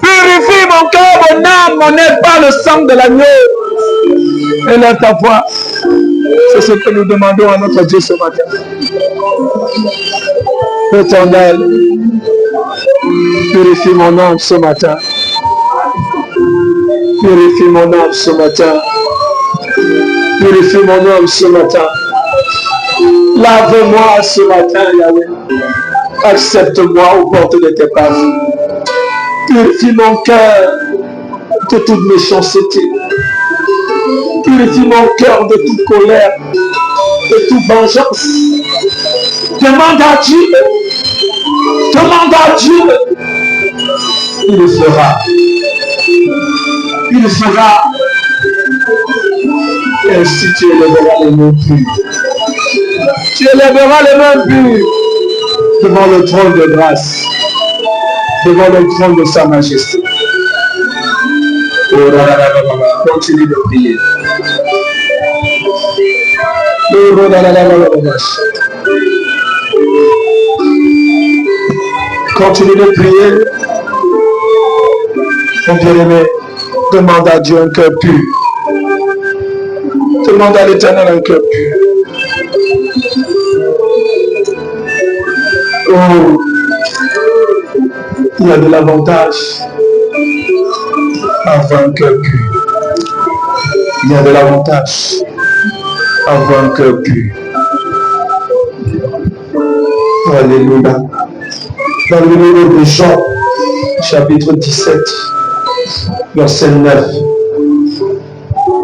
Purifie mon cœur, mon âme, mon être par le sang de l'agneau. Élève ta voix. C'est ce que nous demandons à notre Dieu ce matin. Éternel, purifie mon âme ce matin. Purifie mon âme ce matin. Purifie mon âme ce matin. Lave-moi ce matin, Yahweh. Accepte-moi aux portes de tes parvis. Purifie mon cœur de toute méchanceté. Purifie mon cœur de toute colère, de toute vengeance. Demande à Dieu Demande à Dieu. Il le fera. Il le fera. Et ainsi tu élèveras les mains pures. Tu élèveras les mains pures devant le trône de grâce, devant le trône de sa majesté. Continue de prier. Continue de prier. Mon bien-aimé, demande à Dieu un cœur pur. Demande à l'Éternel un cœur pur. Oh, il y a de l'avantage à avoir un cœur pur. Il y a de l'avantage à avoir un cœur pur. Alléluia. Dans le livre de Jean, chapitre 17, verset 9,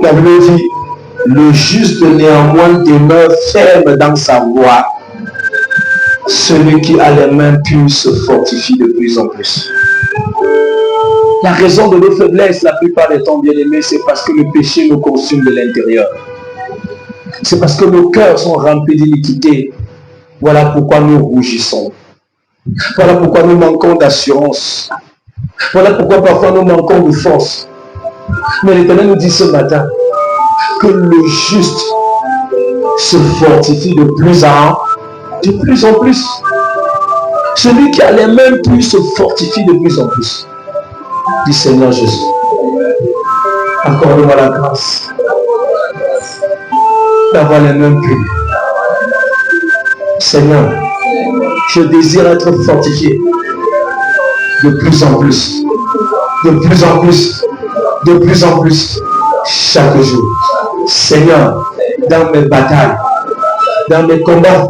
la Bible dit, le juste néanmoins demeure ferme dans sa voie. Celui qui a les mains pures se fortifie de plus en plus. La raison de nos faiblesses, la plupart des temps, bien-aimés, c'est parce que le péché nous consume de l'intérieur. C'est parce que nos cœurs sont remplis d'iniquité. Voilà pourquoi nous rougissons. Voilà pourquoi nous manquons d'assurance. Voilà pourquoi parfois nous manquons de force. Mais l'Éternel nous dit ce matin que le juste se fortifie de plus en plus. Celui qui a les mains pures se fortifie de plus en plus. Dis Seigneur Jésus, accorde-moi la grâce d'avoir les mains pures. Seigneur, je désire être fortifié de plus en plus, de plus en plus, de plus en plus, chaque jour. Seigneur, dans mes batailles, dans mes combats,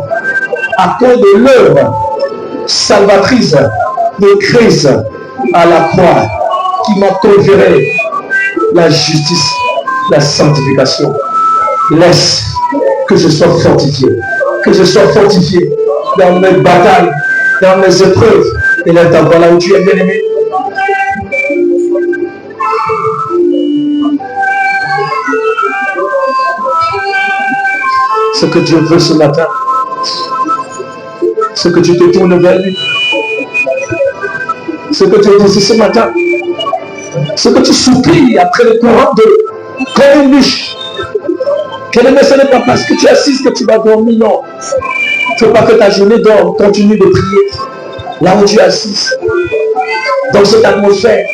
à cause de l'œuvre salvatrice de Christ à la croix, qui m'a conféré la justice, la sanctification. Laisse que je sois fortifié, dans mes batailles, dans mes épreuves. Et là, voilà où tu es, bien-aimé. Ce que Dieu veut ce matin, ce que tu te tournes vers lui, ce que tu dis ce matin, ce que tu supplies après le courant comme une bûche. Ce n'est pas parce que tu es assise que tu vas dormir, non. Il ne faut pas que ta journée dorme, continue de prier. Là où tu es assise, dans cette atmosphère,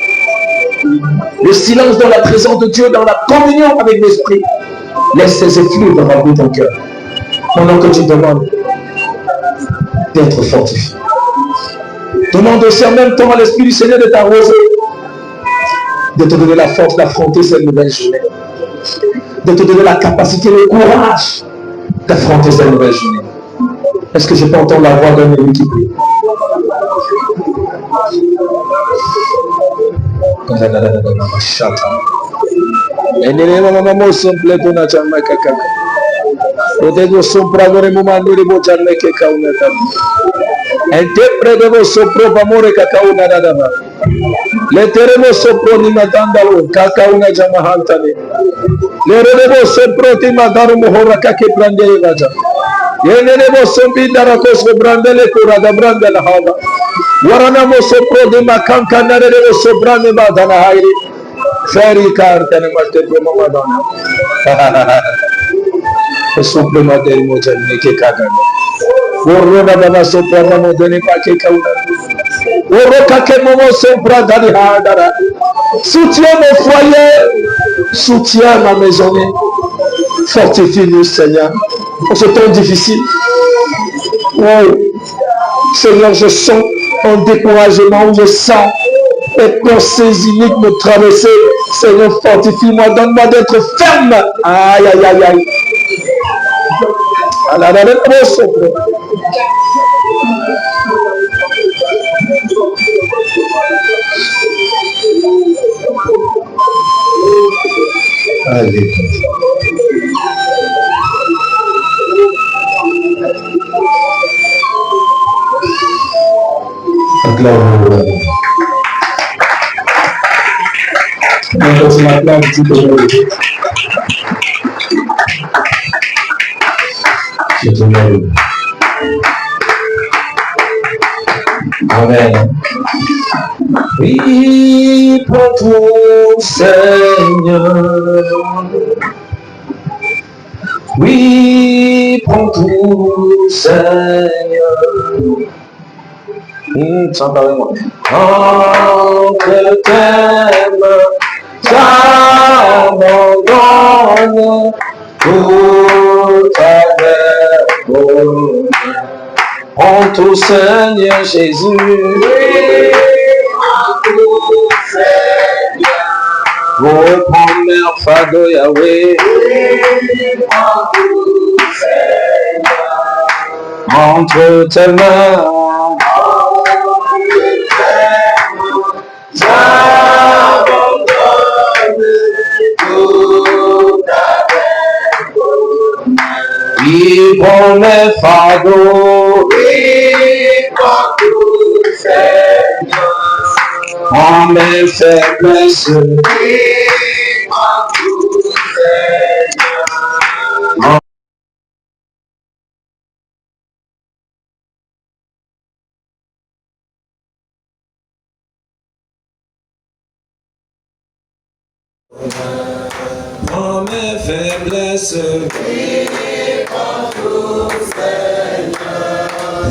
le silence dans la présence de Dieu, dans la communion avec l'Esprit, laisse ces effluves remplir ton cœur. Pendant que tu demandes d'être fortifié. Demande aussi en même temps à l'Esprit du Seigneur de t'arroser, de te donner la force d'affronter cette nouvelle journée, de te donner la capacité, le courage d'affronter cette nouvelle journée. Est-ce que je peux entendre la voix d'un élu qui prie? Le teremo sopro ni matandalo kakauna jamahantane. Le rebo sopro ti madaru mohora kake brandele raja. Yenebo sombi darakos brandele kurada brandela hava. Warana mo sopro di makanka narebo sobrane madana hairi. Feri kartane mate broma madana. Sopro madel mojanne ke kagane. Worona baba sopra modene pake kauna. Soutiens mon foyer, soutiens ma maisonnée. Fortifie-nous, Seigneur, en ce temps difficile. Oh, Seigneur, je sens un découragement, je sens les pensées iniques me traverser. Seigneur, fortifie-moi, donne-moi d'être ferme. Aïe, aïe, aïe, aïe. Allez. Acclame-le. Quand tu m'acclames, tu te mets. Je te mets. Amen. Oui, pour tout, Seigneur. Oui, pour tout, Seigneur. Chante avec moi. Entre tes mains, j'abandonne tout avec bonheur. En tout, Seigneur Jésus. Oui, en tout, Seigneur. Reprends mon fardeau, Yahweh. Oui, en tout, Seigneur. Entre tes mains. Oui, pour mes fardeaux, oui, pour tout, Seigneur. En mes faiblesses, oui, pour tout, Seigneur. En mes faiblesses, Oui, pour tout, Seigneur.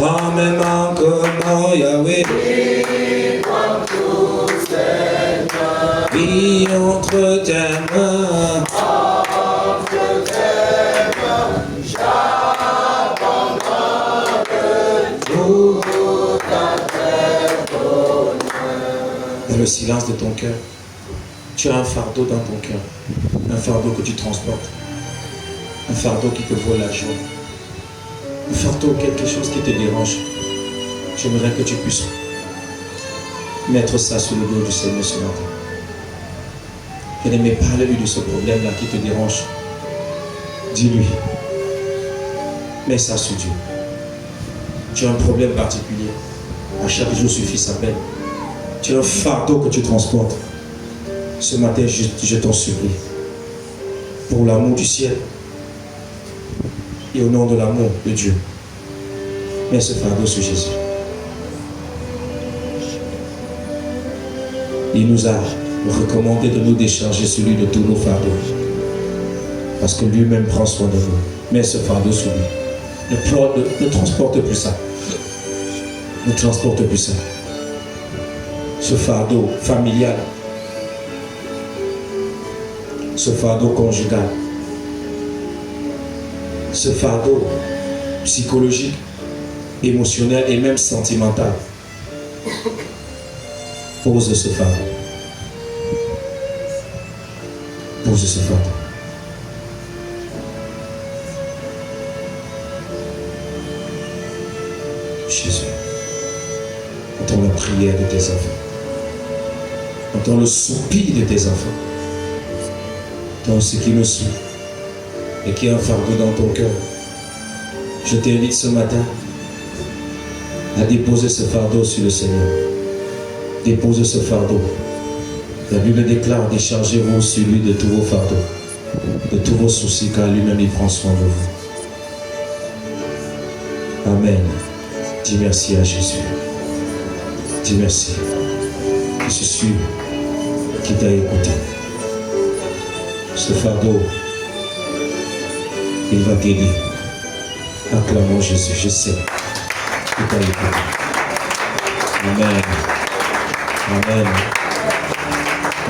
en mes manquements, Yahweh. Oui, pour tout, Seigneur. Oui, entre tes mains. Entre tes mains, j'abandonne tout à tes bonheurs. Dans le silence de ton cœur, tu as un fardeau dans ton cœur, un fardeau que tu transportes, un fardeau qui te vaut la joie, un fardeau, quelque chose qui te dérange. J'aimerais que tu puisses mettre ça sur le dos du Seigneur ce matin. Bien-aimé, parle-lui de ce problème-là qui te dérange. Dis-lui, mets ça sur Dieu. Tu as un problème particulier. À chaque jour suffit sa peine. Tu as un fardeau que tu transportes. Ce matin, je t'en supplie, pour l'amour du ciel et au nom de l'amour de Dieu, mets ce fardeau sur Jésus. Il nous a recommandé de nous décharger celui de tous nos fardeaux, parce que lui-même prend soin de nous. Mets ce fardeau sur lui. Ne transporte plus ça. Ne transporte plus ça. Ce fardeau familial, ce fardeau conjugal, ce fardeau psychologique, émotionnel et même sentimental. Pose ce fardeau. Pose ce fardeau. Jésus, entends la prière de tes enfants. Entends le soupir de tes enfants. Dans ce qui me suit et qui a un fardeau dans ton cœur, je t'invite ce matin à déposer ce fardeau sur le Seigneur. Déposez ce fardeau. La Bible déclare: déchargez-vous sur lui de tous vos fardeaux, de tous vos soucis, car lui-même il prend soin de vous. Amen. Dis merci à Jésus. Dis merci. Je suis sûr qu'il t'a écouté. Ce fardeau, il va guérir. Acclamons Jésus, je sais qu'il t'a écouté. Amen. Amen.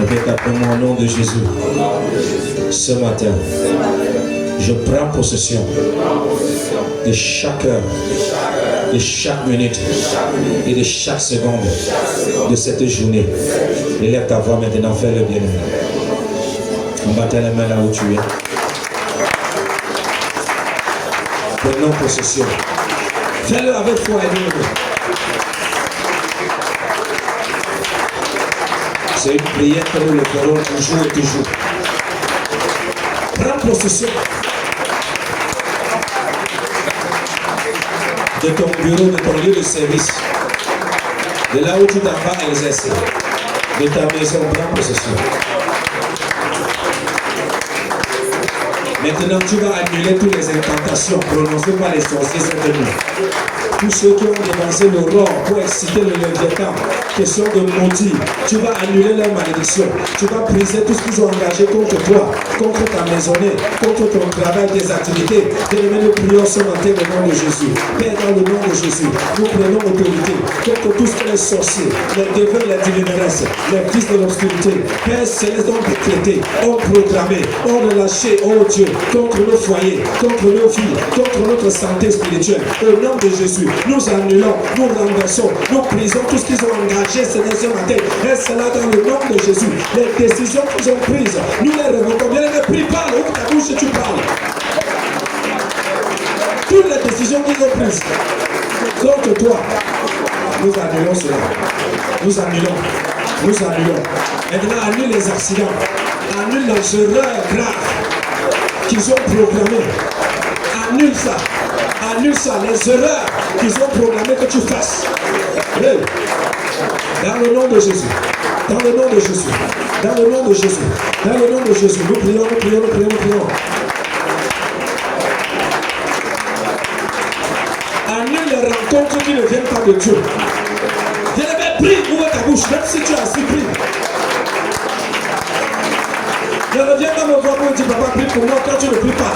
Répète après moi au nom de Jésus. Ce matin, je prends possession de chaque heure, de chaque minute et de chaque seconde de cette journée. Élève ta voix maintenant, fais le bien-aimé. Battez les mains là où tu es. Prenons possession. Fais-le avec foi et amour. C'est une prière que nous le ferons toujours et toujours. Prends possession de ton bureau, de ton lieu de service, De là où tu t'en vas exercer. De ta maison, prends possession. Maintenant, tu vas annuler toutes les incantations prononcées par les sorciers cette nuit. Tous ceux qui ont dépensé l'aurore pour exciter le léviathan, question de motif, tu vas annuler leur malédiction. Tu vas briser tout ce qu'ils ont engagé contre toi, contre ta maisonnée, contre ton travail, tes activités. Bien-aimés, nous prions ce matin au nom de Jésus. Père, dans le nom de Jésus, nous prenons autorité contre tous les sorciers, les dévots, les divineresses, les fils de l'obscurité. Père céleste, ont décrété, ont proclamé, ont relâché, oh Dieu, contre nos foyers, contre nos filles, contre notre santé spirituelle. Au nom de Jésus, nous annulons, nous renversons, nous brisons tout ce qu'ils ont engagé ce matin. Et cela dans le nom de Jésus. Les décisions qu'ils ont prises, nous les révocons. Bien les prie, parle, ouvre ta bouche et tu parles. Toutes les décisions qu'ils ont prises contre toi, nous annulons cela. Nous annulons. Nous annulons. Maintenant, annule les accidents. Annule les erreurs graves qu'ils ont proclamées. Annule ça. Annule ça, les erreurs qu'ils ont programmées que tu fasses. Hey. Dans le nom de Jésus. Dans le nom de Jésus. Dans le nom de Jésus. Dans le nom de Jésus. Nous prions, nous prions, nous prions, nous prions. Annule les rencontres qui ne viennent pas de Dieu. Bien-aimé, prie, ouvre ta bouche, même si tu as assis, prie. Ne reviens pas me voir pour dire, papa, prie pour moi quand tu ne pries pas.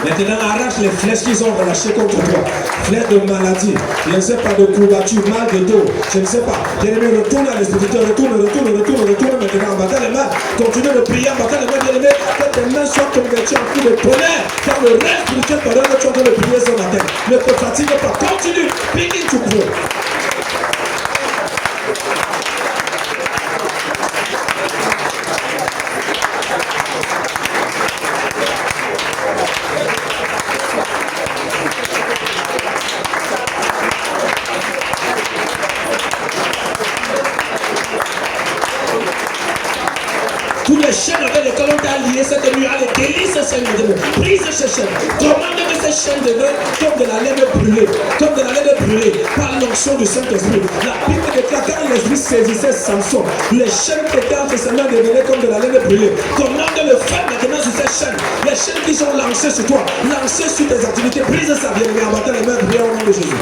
Maintenant, arrache les flèches qu'ils ont relâchées contre toi. Flèches de maladie, je ne sais pas, de courbature, mal de dos, je ne sais pas. Bien-aimé, retourne à l'esprit, retourne maintenant, en battant les mains. Continue de prier, en battant les mains, bien-aimé. Que tes mains soient converties en coups de tonnerre. Dans le reste spirituel, pendant que tu es en train de prier ce matin. Ne te fatigue pas, continue, begin to pray. Cette nuit, allez, délie ces chaînes de Dieu. Brise ces chaînes. Commande que ces chaînes deviennent comme de la laine brûlée. Comme de la laine brûlée. Par l'onction du Saint-Esprit. La Bible déclare quand l'Esprit saisissait Samson, les chaînes qui étaient entre ses mains devenaient comme de la laine brûlée. Commande le feu maintenant sur ces chaînes. Les chaînes qui sont lancées sur toi, lancées sur tes activités. Brise ça, bien aimé, en battant les mains, prions au nom de Jésus.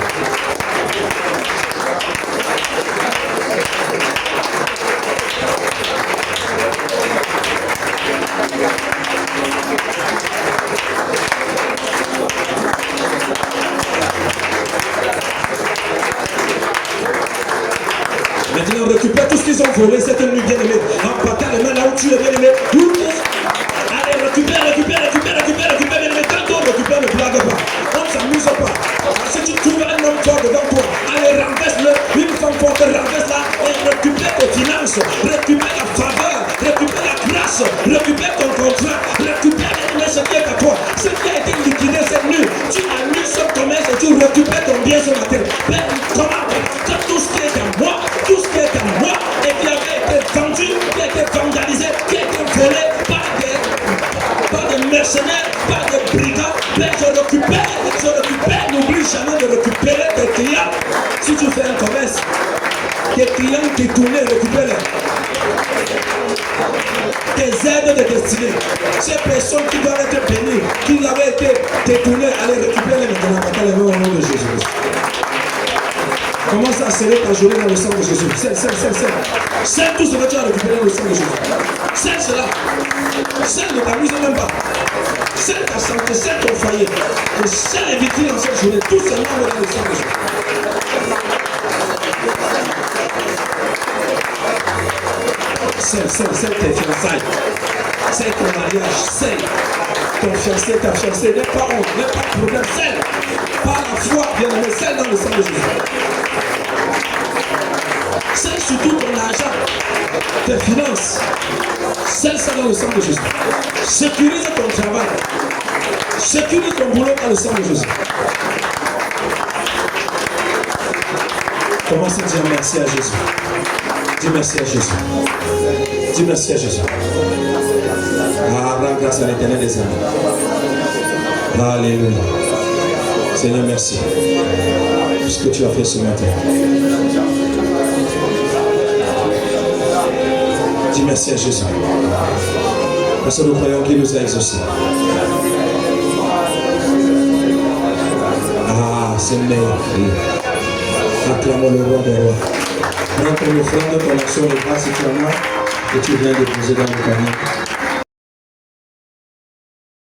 Maintenant, récupère tout ce qu'ils ont volé cette nuit, bien-aimé. En battant les mains là où tu es, bien-aimé. Allez, récupère, bien-aimé. Quand on récupère, ne blague pas. On ne s'amuse pas. Si tu trouves un homme fort devant toi, allez, renverse-le. Une femme forte, renverse-la. Et récupère tes finances. Récupère la faveur. Récupère la grâce. Récupère ton contrat. Récupère, bien-aimé, ce qui est à toi. Ce qui a été liquidé cette nuit. Tu annules ce commerce et tu récupères ton bien ce matin. Comment? Quand tout ce qui est à moi, tout ce qui est à moi et qui avait été vendu, qui a été vandalisé, qui a été volé par des mercenaires, par des brigands, mais je récupère, n'oublie jamais de récupérer tes clients. Si tu fais un commerce, tes clients qui tournent, récupère-les. Tes aides de destinée, ces personnes qui doivent être bénies, qui avaient été détournées, allez récupérer maintenant, les mains au nom de Jésus. Commence à sceller ta journée dans le sang de Jésus. Scelle tout ce que tu as récupéré dans le sang de Jésus. Scelle cela. Scelle ne t'amuse même pas. Scelle ta santé, scelle ton foyer. Et scelle les vitrines dans cette journée. Tout seulement dans le sang de Jésus. Scelle tes fiançailles. Scelle ton mariage. Scelle ton fiancé, ta fiancée. N'aie pas honte, n'aie pas de problème. Scelle. Par la foi, bien aimé, scelle dans le sang de Jésus. Scelle surtout ton argent, tes finances. Scelle ça dans le sang de Jésus. Sécurise ton travail. Sécurise ton boulot dans le sang de Jésus. Commence à dire merci à Jésus. Dis merci à Jésus. Dis merci à Jésus. Rends grâce à l'Éternel des armées. Alléluia. Seigneur, merci pour ce que tu as fait ce matin. Dis merci à Jésus. Parce que nous croyons qu'il nous a exaucés. Ah, c'est le meilleur. Acclamons le roi des rois. Prends ton offrande, ton action de grâce si tu en as, et tu viens déposer dans le panier.